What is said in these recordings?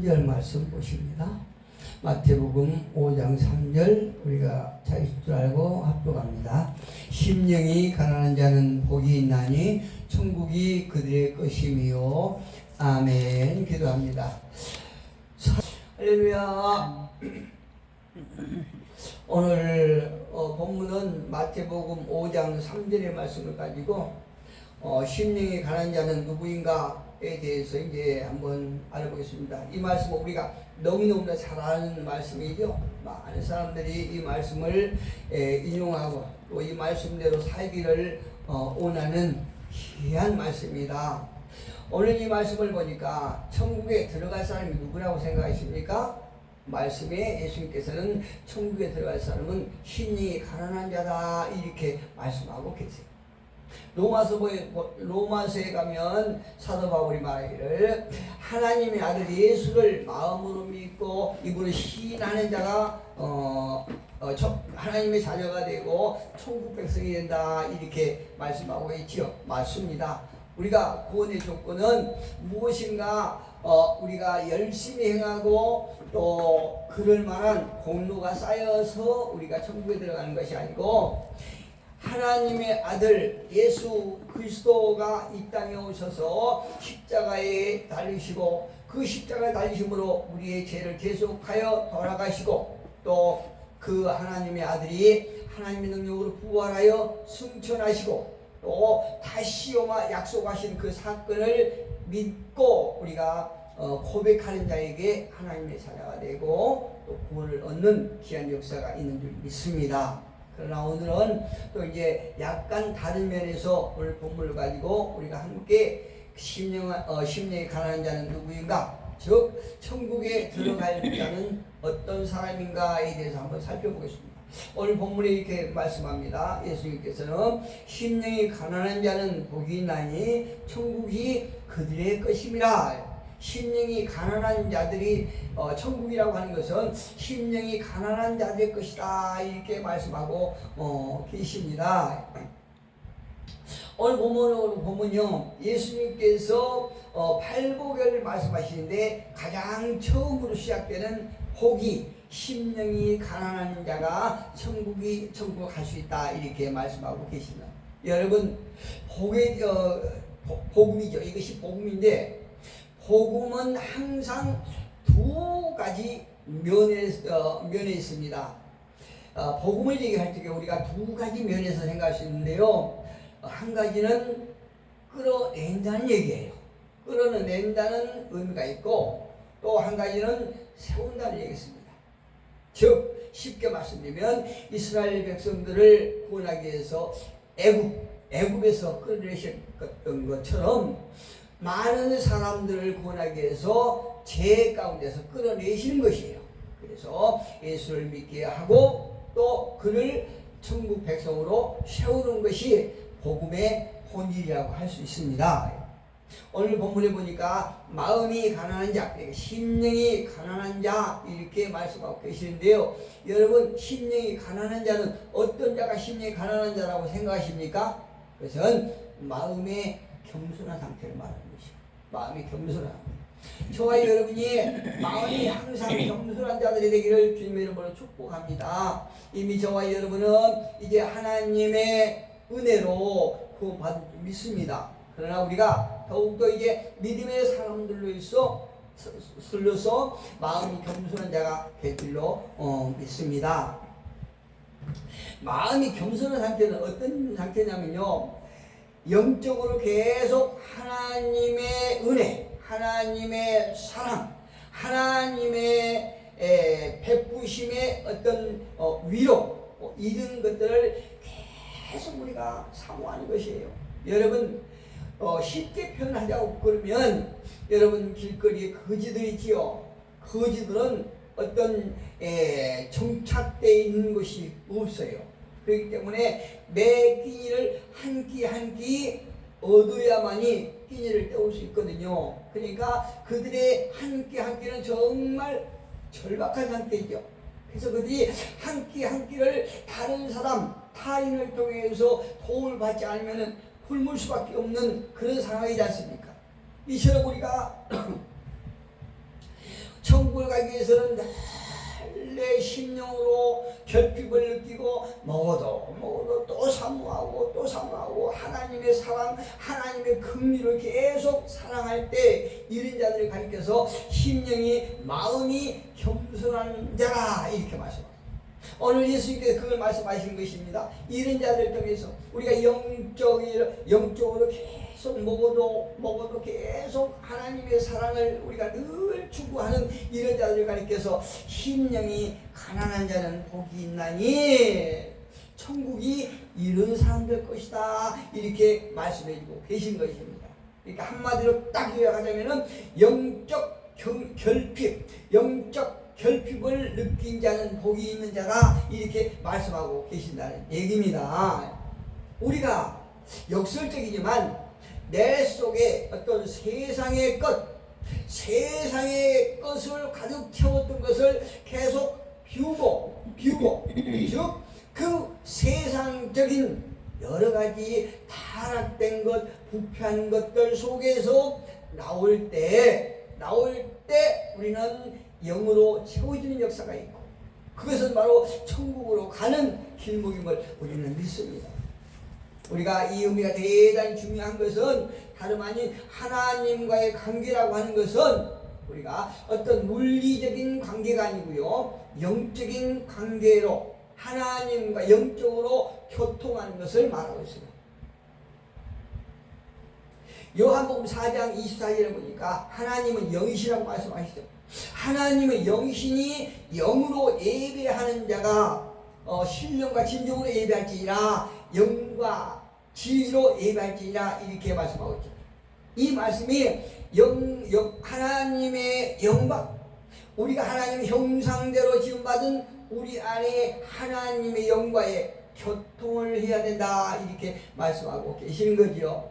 3절 말씀 보십니다. 마태복음 5장 3절 우리가 잘 읽을 줄 알고 합독합니다. 심령이 가난한 자는 복이 있나니 천국이 그들의 것이미요. 아멘. 기도합니다. 할렐루야. 오늘 본문은 마태복음 5장 3절의 말씀을 가지고 심령이 가난한 자는 누구인가에 대해서 이제 한번 알아보겠습니다. 이 말씀은 우리가 너무너무나 잘 아는 말씀이죠. 많은 사람들이 이 말씀을 인용하고 또 이 말씀대로 살기를 원하는 귀한 말씀입니다. 오늘 이 말씀을 보니까 천국에 들어갈 사람이 누구라고 생각하십니까? 말씀에 예수님께서는 천국에 들어갈 사람은 심령이 가난한 자다 이렇게 말씀하고 계세요. 로마서에 가면 사도 바울이 말하기를 하나님의 아들 예수를 마음으로 믿고 입으로 시인하는 자가 하나님의 자녀가 되고 천국 백성이 된다 이렇게 말씀하고 있지요. 맞습니다. 우리가 구원의 조건은 무엇인가 우리가 열심히 행하고 또 그럴 만한 공로가 쌓여서 우리가 천국에 들어가는 것이 아니고 하나님의 아들 예수 그리스도가 이 땅에 오셔서 십자가에 달리시고 그 십자가에 달리심으로 우리의 죄를 대속하여 돌아가시고 또 그 하나님의 아들이 하나님의 능력으로 부활하여 승천하시고 또 다시 오마 약속하신 그 사건을 믿고 우리가 고백하는 자에게 하나님의 자녀가 되고 또 구원을 얻는 귀한 역사가 있는 줄 믿습니다. 그러나 오늘은 또 이제 약간 다른 면에서 오늘 본문을 가지고 우리가 함께 심령이 가난한 자는 누구인가? 즉 천국에 들어갈 자는 어떤 사람인가에 대해서 한번 살펴보겠습니다. 오늘 본문에 이렇게 말씀합니다. 예수님께서는 심령이 가난한 자는 복이 있나니 천국이 그들의 것임이라. 심령이 가난한 자들이 천국이라고 하는 것은 심령이 가난한 자들의 것이다 이렇게 말씀하고 계십니다. 오늘 본문으로 보면요, 예수님께서 팔복을 말씀하시는데 가장 처음으로 시작되는 복이 심령이 가난한 자가 천국 갈 수 있다 이렇게 말씀하고 계십니다. 여러분 복음이죠. 이것이 복음인데 복음은 항상 두 가지 면에 있습니다. 복음을 얘기할 때 우리가 두 가지 면에서 생각할 수 있는데요. 한 가지는 끌어낸다는 얘기예요. 끌어낸다는 의미가 있고 또 한 가지는 세운다는 얘기입니다. 즉 쉽게 말씀드리면 이스라엘 백성들을 구원하기 위해서 애굽에서 끌어내셨던 것처럼 많은 사람들을 구원하기 위해서 죄 가운데서 끌어내시는 것이에요. 그래서 예수를 믿게 하고 또 그를 천국 백성으로 세우는 것이 복음의 본질이라고 할 수 있습니다. 오늘 본문에 보니까 마음이 가난한 자, 심령이 가난한 자 이렇게 말씀하고 계시는데요. 여러분 심령이 가난한 자는 어떤 자가 심령이 가난한 자라고 생각하십니까? 그것은 마음의 겸손한 상태를 말하는 것이에요. 마음이 겸손한. 저와 여러분이 마음이 항상 겸손한 자들이 되기를 주님의 이름으로 축복합니다. 이미 저와 여러분은 이제 하나님의 은혜로 구원받은 줄 믿습니다. 그러나 우리가 더욱더 이제 믿음의 사람들로서 마음이 겸손한 자가 될 줄로 믿습니다. 마음이 겸손한 상태는 어떤 상태냐면요, 영적으로 계속 하나님의 은혜, 하나님의 사랑, 하나님의 베푸심의 어떤 위로 이런 것들을 계속 우리가 사모하는 것이에요. 여러분 쉽게 표현하자고 그러면 여러분 길거리에 거지들이 있지요. 거지들은 어떤 정착되어 있는 것이 없어요. 그렇기 때문에 매 끼니를 한 끼 한 끼 얻어야만이 끼니를 때울 수 있거든요. 그러니까 그들의 한 끼 한 끼는 정말 절박한 상태이죠. 그래서 그들이 한 끼 한 끼를 다른 사람, 타인을 통해서 도움을 받지 않으면 굶을 수밖에 없는 그런 상황이지 않습니까? 이처럼 우리가 천국을 가기 위해서는 내 심령으로 결핍을 느끼고 먹어도 또 사모하고 또 사모하고 하나님의 사랑, 하나님의 긍휼을 계속 사랑할 때 이런 자들을 가리켜서 심령이 마음이 겸손한 자라 이렇게 말씀합니다. 오늘 예수님께서 그걸 말씀하시는 것입니다. 이런 자들을 통해서 우리가 영적으로 계속 먹어도 계속 하나님의 사랑을 우리가 늘 추구하는 이런 자들을 가리켜서 심령이 가난한 자는 복이 있나니 천국이 이런 사람들 것이다 이렇게 말씀해주고 계신 것입니다. 그러니까 한마디로 딱 요약하자면은 영적 결핍을 느낀 자는 복이 있는 자라 이렇게 말씀하고 계신다는 얘기입니다. 우리가 역설적이지만 내 속에 어떤 세상의 것을 가득 채웠던 것을 계속 비우고 즉 그 세상적인 여러 가지 타락된 것, 부패한 것들 속에서 나올 때 우리는 영으로 채워지는 역사가 있고 그것은 바로 천국으로 가는 길목임을 우리는 믿습니다. 우리가 이 의미가 대단히 중요한 것은 다름 아닌 하나님과의 관계라고 하는 것은 우리가 어떤 물리적인 관계가 아니고요 영적인 관계로 하나님과 영적으로 교통하는 것을 말하고 있습니다. 요한복음 4장 24절에 보니까 하나님은 영이시라고 말씀하시죠. 하나님의 영이시니 영으로 예배하는 자가 신령과 진정으로 예배할지니라 영과 진리로 예배할지니라 이렇게 말씀하고 있죠. 이 말씀이 하나님의 영광, 우리가 하나님의 형상대로 지음받은 우리 안에 하나님의 영과의 교통을 해야 된다 이렇게 말씀하고 계시는 거죠.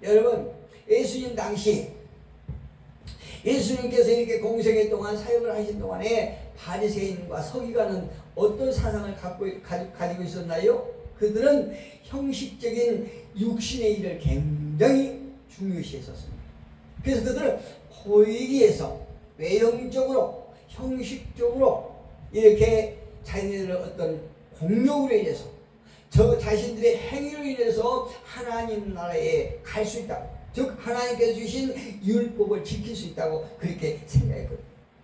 여러분 예수님 당시 예수님께서 이렇게 공생애 동안 사역을 하신 동안에 바리새인과 서기관은 어떤 사상을 가지고 있었나요? 그들은 형식적인 육신의 일을 굉장히 중요시했었습니다. 그래서 그들은 보이기 위해서 외형적으로 형식적으로 이렇게 자신들의 어떤 공력으로 인해서 저 자신들의 행위로 인해서 하나님 나라에 갈 수 있다고, 즉 하나님께서 주신 율법을 지킬 수 있다고 그렇게 생각했거든요.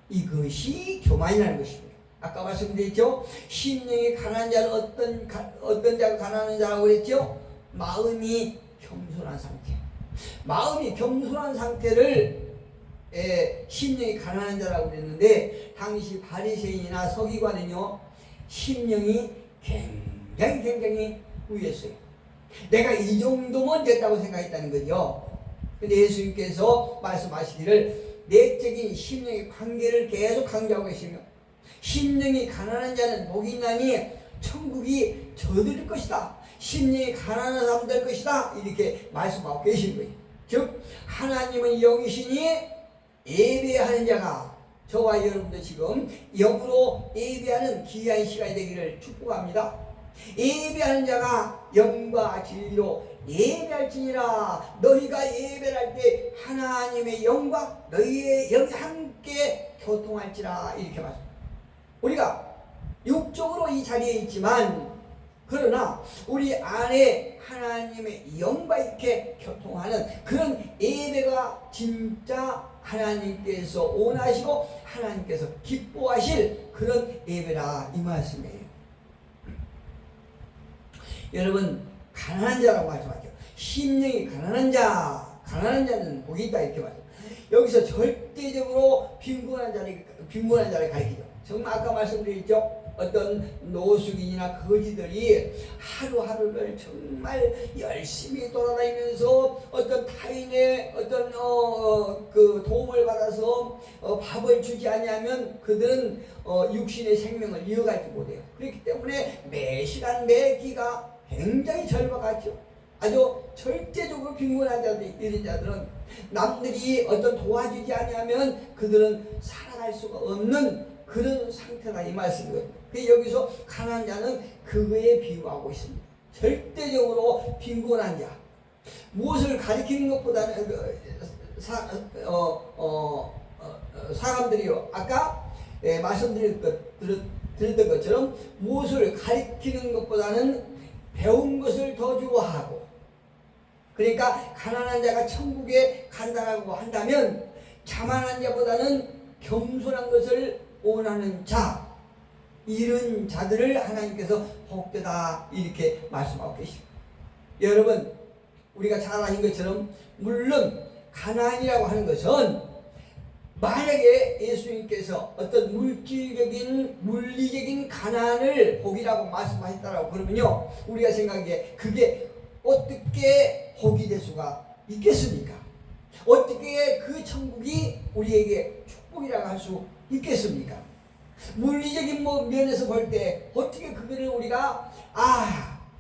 이것이 교만이라는 것입니다. 아까 말씀드렸죠. 심령이 가난한 자는 어떤 자가 가난한 자라고 그랬죠. 마음이 겸손한 상태. 마음이 겸손한 상태를 심령이 가난한 자라고 그랬는데 당시 바리새인이나 서기관은요 심령이 굉장히 후했어요. 내가 이 정도면 됐다고 생각했다는 거죠. 근데 예수님께서 말씀하시기를 내적인 심령의 관계를 계속 강조하고 계시며 심령이 가난한 자는 복이 있나니 천국이 저들일 것이다. 심령이 가난한 사람 될 것이다. 이렇게 말씀하고 계신 거예요. 즉 하나님은 영이시니 예배하는 자가 저와 여러분도 지금 영으로 예배하는 귀한 시간이 되기를 축복합니다. 예배하는 자가 영과 진리로 예배할지니라. 너희가 예배를 할 때 하나님의 영과 너희의 영이 함께 교통할지라. 이렇게 말씀합니다. 우리가 육적으로 이 자리에 있지만 그러나 우리 안에 하나님의 영과 이렇게 교통하는 그런 예배가 진짜 하나님께서 원하시고 하나님께서 기뻐하실 그런 예배라 이 말씀이에요. 여러분 가난한 자라고 말씀하죠. 심령이 가난한 자는 복이 있다 이렇게 말씀. 여기서 절대적으로 빈곤한 자를 가리키죠. 정말 아까 말씀드렸죠. 어떤 노숙인이나 거지들이 하루하루를 정말 열심히 돌아다니면서 어떤 타인의 어떤 그 도움을 받아서 밥을 주지 아니하면 그들은 육신의 생명을 이어가지 못해요. 그렇기 때문에 매 시간 매 끼가 굉장히 절박하죠. 아주 절대적으로 빈곤한 자들, 이런 자들은 남들이 어떤 도와주지 아니하면 그들은 살아갈 수가 없는 그런 상태다 이 말씀이거든요. 여기서 가난한 자는 그거에 비유하고 있습니다. 절대적으로 빈곤한 자. 무엇을 가리키는 것보다는 사람들이요 아까 말씀드렸던 것처럼 무엇을 가리키는 것보다는 배운 것을 더 좋아하고, 그러니까 가난한 자가 천국에 간다라고 한다면 자만한 자보다는 겸손한 것을 원하는 자, 이런 자들을 하나님께서 복되다 이렇게 말씀하고 계십니다. 여러분, 우리가 잘 아는 것처럼 물론 가난이라고 하는 것은 만약에 예수님께서 어떤 물리적인 가난을 복이라고 말씀하셨다라고 그러면요, 우리가 생각하기에 그게 어떻게 복이 될 수가 있겠습니까? 어떻게 그 천국이 우리에게 축복이라고 할 수 있겠습니까? 물리적인 면에서 볼 때 어떻게 그거를 우리가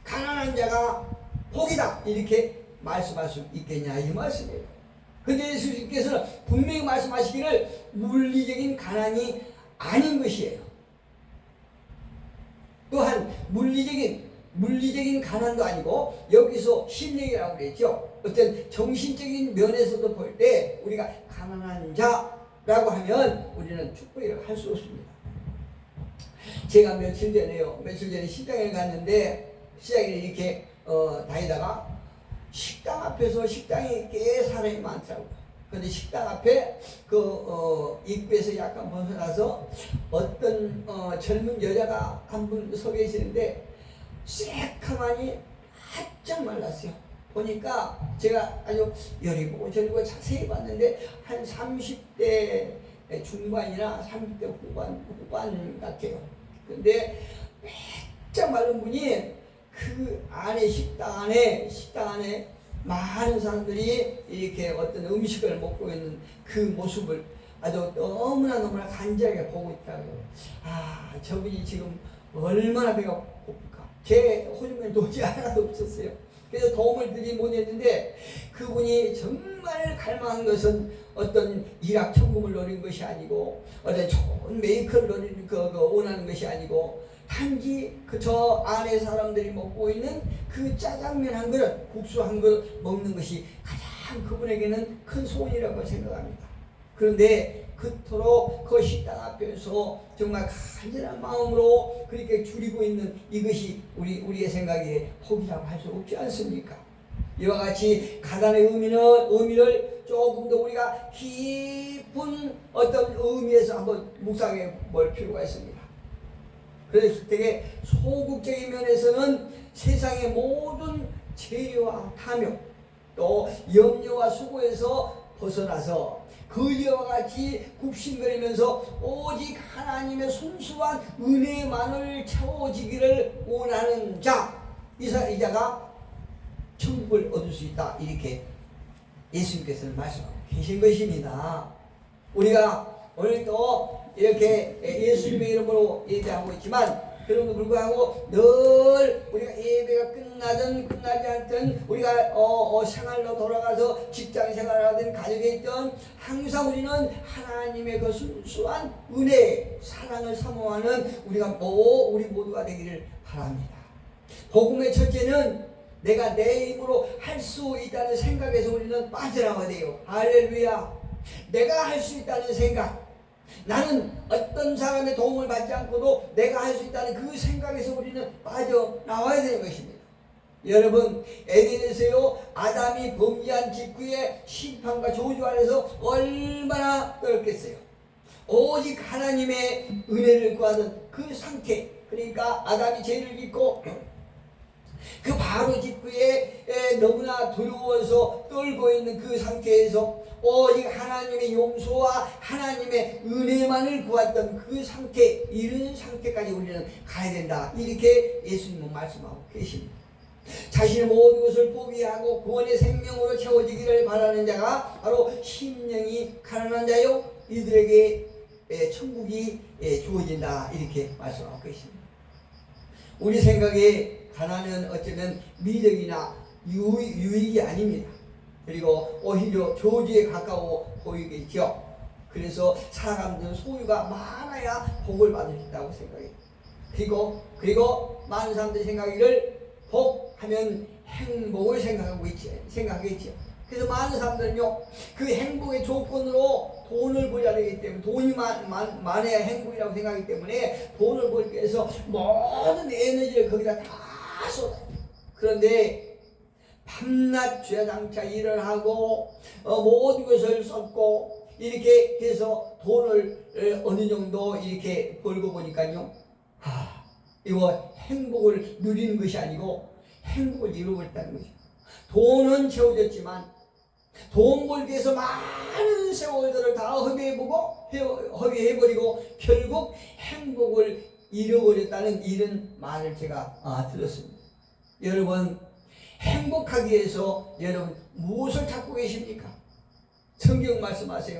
가난한 자가 복이다 이렇게 말씀할 수 있겠냐 이 말씀이에요. 근데 예수님께서는 분명히 말씀하시기를 물리적인 가난이 아닌 것이에요. 또한 물리적인 가난도 아니고 여기서 심령이라고 그랬죠. 어떤 정신적인 면에서도 볼 때 우리가 가난한 자라고 하면 우리는 축복이라고 할 수 없습니다. 제가 며칠 전에 시장에 갔는데 시장에 이렇게 다니다가 식당 앞에서 식당에 꽤 사람이 많더라고요. 근데 식당 앞에 입구에서 약간 벗어나서 어떤 젊은 여자가 한 분 서 계시는데 새카만이 바짝 말랐어요. 보니까 제가 아주 열이 보고 저리 보고 자세히 봤는데 한 30대 중반이나 30대 후반 같아요. 근데 바짝 마른 분이 그 안에 식당 안에 많은 사람들이 이렇게 어떤 음식을 먹고 있는 그 모습을 아주 너무나 간절하게 보고 있더라고요. 저분이 지금 얼마나 배가 고플까. 제 호주머니 돈이 하나도 없었어요. 그래서 도움을 드리지 못했는데 그분이 정말 갈망한 것은 어떤 일확천금을 노린 것이 아니고 어떤 좋은 메이커를 노리는 원하는 것이 아니고 단지 저 안에 사람들이 먹고 있는 그 짜장면 한 그릇, 국수 한 그릇 먹는 것이 가장 그분에게는 큰 소원이라고 생각합니다. 그런데 그토록 그 식당 앞에서 정말 간절한 마음으로 그렇게 줄이고 있는 이것이 우리의 생각에 복이라고 할 수 없지 않습니까? 이와 같이 가난의 의미를 조금 더 우리가 깊은 어떤 의미에서 한번 묵상해 볼 필요가 있습니다. 그래서 되게 소극적인 면에서는 세상의 모든 재료와 탐욕 또 염려와 수고에서 벗어나서 그리와 같이 굽신거리면서 오직 하나님의 순수한 은혜만을 채워지기를 원하는 자, 이 자가 천국을 얻을 수 있다 이렇게 예수님께서는 말씀하고 계신 것입니다. 우리가 오늘도 이렇게 예수님의 이름으로 예배하고 있지만 그럼에도 불구하고 늘 우리가 예배가 끝나지 않든 우리가 생활로 돌아가서 직장 생활하든 가정에 있든 항상 우리는 하나님의 그 순수한 은혜, 사랑을 사모하는 우리 모두가 되기를 바랍니다. 복음의 첫째는 내가 내 힘으로 할 수 있다는 생각에서 우리는 빠져나와야 돼요. 할렐루야. 내가 할 수 있다는 생각, 나는 어떤 사람의 도움을 받지 않고도 내가 할 수 있다는 그 생각에서 우리는 빠져나와야 되는 것입니다. 여러분, 에덴에서요 아담이 범죄한 직후에 심판과 저주 안에서 얼마나 떨었겠어요. 오직 하나님의 은혜를 구하는 그 상태, 그러니까 아담이 죄를 짓고 그 바로 직후에 너무나 두려워서 떨고 있는 그 상태에서 오직 하나님의 용서와 하나님의 은혜만을 구했던 그 상태, 이런 상태까지 우리는 가야 된다 이렇게 예수님은 말씀하고 계십니다. 자신의 모든 것을 포기하고 구원의 생명으로 채워지기를 바라는 자가 바로 심령이 가난한 자요 이들에게 천국이 주어진다 이렇게 말씀하고 계십니다. 우리 생각에 가난은 어쩌면 미덕이나 유익이 아닙니다. 그리고 오히려 저주에 가까워 보이겠죠. 그래서 사람들은 소유가 많아야 복을 받을 수 있다고 생각해요. 그리고 많은 사람들이 생각하기를 복하면 행복을 생각하겠죠. 그래서 많은 사람들은요, 그 행복의 조건으로 돈을 벌어야 되기 때문에, 돈이 많아야 행복이라고 생각하기 때문에 돈을 벌기 위해서 모든 에너지를 거기다 다 쏟아요. 그런데 밤낮 주야장차 일을 하고 모든 것을 쏟고 이렇게 해서 돈을 어느 정도 이렇게 벌고 보니까요, 이거 행복을 누리는 것이 아니고 행복을 잃어버렸다는 거죠. 돈은 채워졌지만 돈 벌기 위해서 많은 세월들을 다 허비해버리고 결국 행복을 잃어버렸다는 이런 말을 제가 들었습니다. 여러분, 행복하기 위해서 여러분 무엇을 찾고 계십니까? 성경 말씀하세요.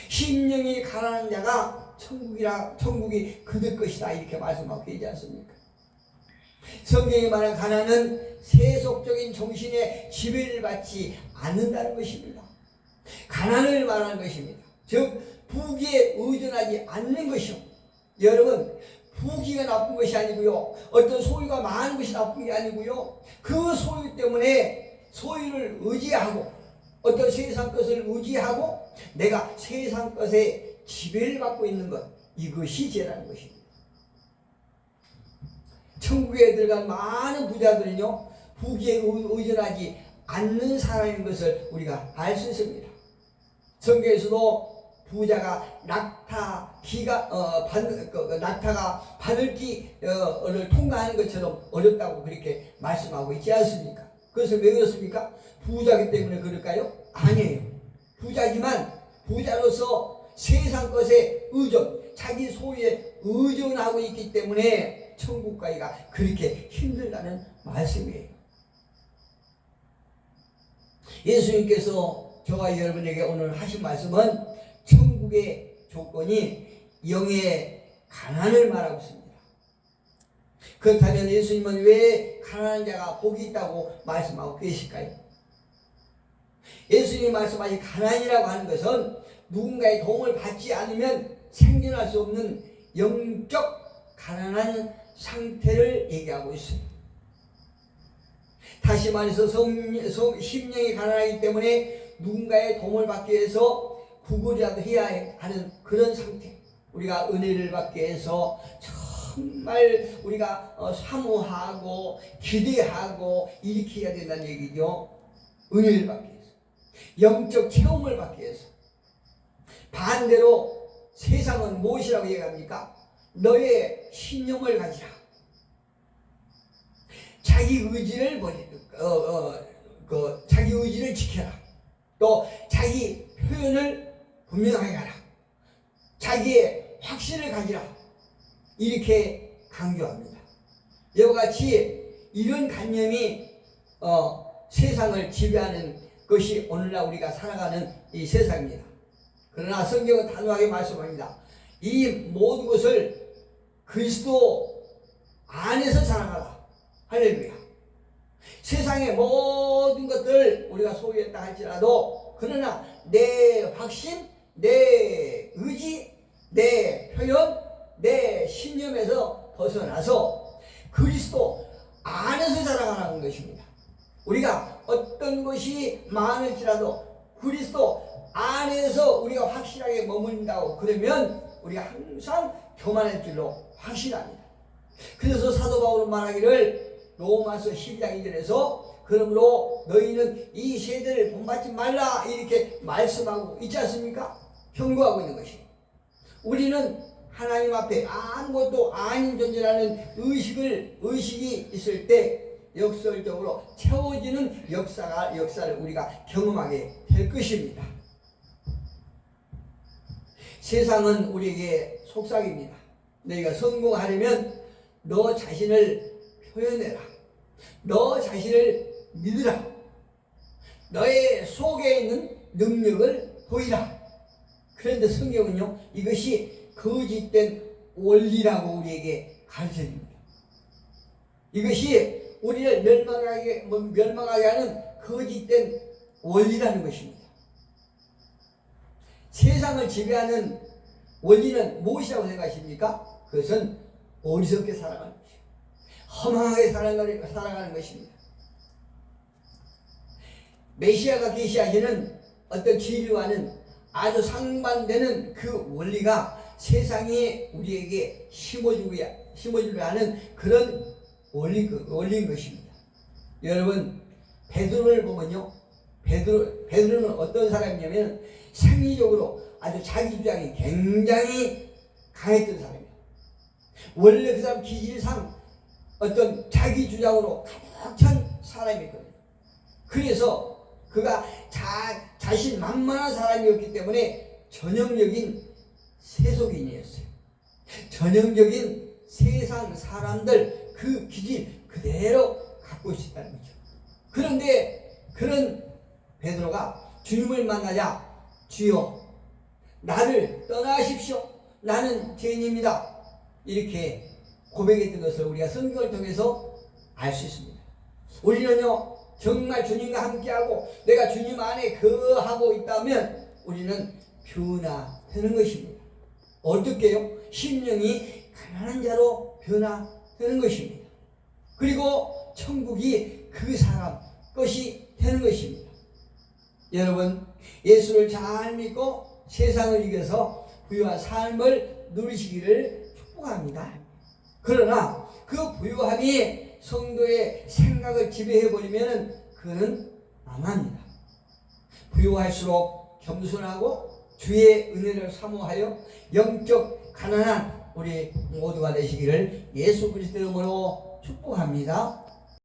심령이 가난한 자가 천국이 그들 것이다, 이렇게 말씀하고 계시지 않습니까? 성경이 말하는 가난은 세속적인 정신의 지배를 받지 않는다는 것입니다. 가난을 말하는 것입니다. 즉 부귀에 의존하지 않는 것이요. 여러분, 부귀가 나쁜 것이 아니고요, 어떤 소유가 많은 것이 나쁜 게 아니고요, 그 소유 때문에 소유를 의지하고 어떤 세상 것을 의지하고 내가 세상 것에 지배를 받고 있는 것, 이것이 죄라는 것입니다. 천국에 들어간 많은 부자들은요, 부귀에 의존하지 않는 사람인 것을 우리가 알 수 있습니다. 성경에서도 부자가 낙타가 바늘길을 통과하는 것처럼 어렵다고 그렇게 말씀하고 있지 않습니까? 그것은 왜 그렇습니까? 부자기 때문에 그럴까요? 아니에요. 부자지만 부자로서 세상 것에 자기 소유에 의존하고 있기 때문에 천국 가기가 그렇게 힘들다는 말씀이에요. 예수님께서 저와 여러분에게 오늘 하신 말씀은 천국의 조건이 영의 가난을 말하고 있습니다. 그렇다면 예수님은 왜 가난한 자가 복이 있다고 말씀하고 계실까요? 예수님이 말씀하신 가난이라고 하는 것은 누군가의 도움을 받지 않으면 생존할 수 없는 영적 가난한 상태를 얘기하고 있습니다. 다시 말해서 심령이 가난하기 때문에 누군가의 도움을 받기 위해서 구걸이라도 해야 하는 그런 상태. 우리가 은혜를 받기 위해서 정말 우리가 사모하고 기대하고 이렇게 해야 된다는 얘기죠. 은혜를 받기 위해서, 영적 체험을 받기 위해서. 반대로 세상은 무엇이라고 얘기합니까? 너의 신념을 가지라. 자기 의지를 자기 의지를 지켜라. 또 자기 표현을 분명하게 하라. 자기의 확신을 가지라. 이렇게 강조합니다. 이와 같이 이런 관념이 세상을 지배하는 것이 오늘날 우리가 살아가는 이 세상입니다. 그러나 성경은 단호하게 말씀합니다. 이 모든 것을 그리스도 안에서 살아가라. 할렐루야. 세상의 모든 것들 우리가 소유했다 할지라도 그러나 내 확신, 내 의지, 내 표현, 내 신념에서 벗어나서 그리스도 안에서 살아가라는 것입니다. 우리가 어떤 것이 많을지라도 그리스도 안에서 우리가 확실하게 머문다고 그러면 우리가 항상 교만할 줄로 확신합니다. 그래서 사도 바울은 말하기를 로마서 12장 2절에서 그러므로 너희는 이 세대를 본받지 말라 이렇게 말씀하고 있지 않습니까? 경고하고 있는 것이. 우리는 하나님 앞에 아무것도 아닌 존재라는 의식이 있을 때 역설적으로 채워지는 역사를 우리가 경험하게 될 것입니다. 세상은 우리에게 속삭입니다. 너희가 성공하려면 너 자신을 표현해라. 너 자신을 믿으라. 너의 속에 있는 능력을 보이라. 그런데 성경은요, 이것이 거짓된 원리라고 우리에게 가르쳐줍니다. 이것이 우리를 멸망하게 하는 거짓된 원리라는 것입니다. 세상을 지배하는 원리는 무엇이라고 생각하십니까? 그것은 어리석게 살아가는 것이에요. 허망하게 살아가는 것입니다. 메시아가 계시하시는 어떤 진리와는 아주 상반되는 그 원리가 세상에 우리에게 심어주려 하는 그런 원리인 것입니다. 여러분, 베드로를 보면요, 베드로는 어떤 사람이냐면 상의적으로 아주 자기 주장이 굉장히 강했던 사람이에요. 원래 그 사람 기질상 어떤 자기 주장으로 가득 찬 사람이거든요. 그래서 그가 자신 만만한 사람이었기 때문에 전형적인 세속인이었어요. 전형적인 세상 사람들 그 기질 그대로 갖고 있었다는 거죠. 그런데 그런 베드로가 주님을 만나자 주여 나를 떠나십시오. 나는 죄인입니다. 이렇게 고백했던 것을 우리가 성경을 통해서 알 수 있습니다. 우리는요 정말 주님과 함께하고 내가 주님 안에 거하고 있다면 우리는 변화되는 것입니다. 어떻게요? 심령이 가난한 자로 변화되는 것입니다. 그리고 천국이 그 사람 것이 되는 것입니다. 여러분, 예수를 잘 믿고 세상을 이겨서 부유한 삶을 누리시기를 축복합니다. 그러나 그 부유함이 성도의 생각을 지배해버리면 그는 망합니다. 부유할수록 겸손하고 주의 은혜를 사모하여 영적 가난한 우리 모두가 되시기를 예수 그리스도의 이름으로 축복합니다.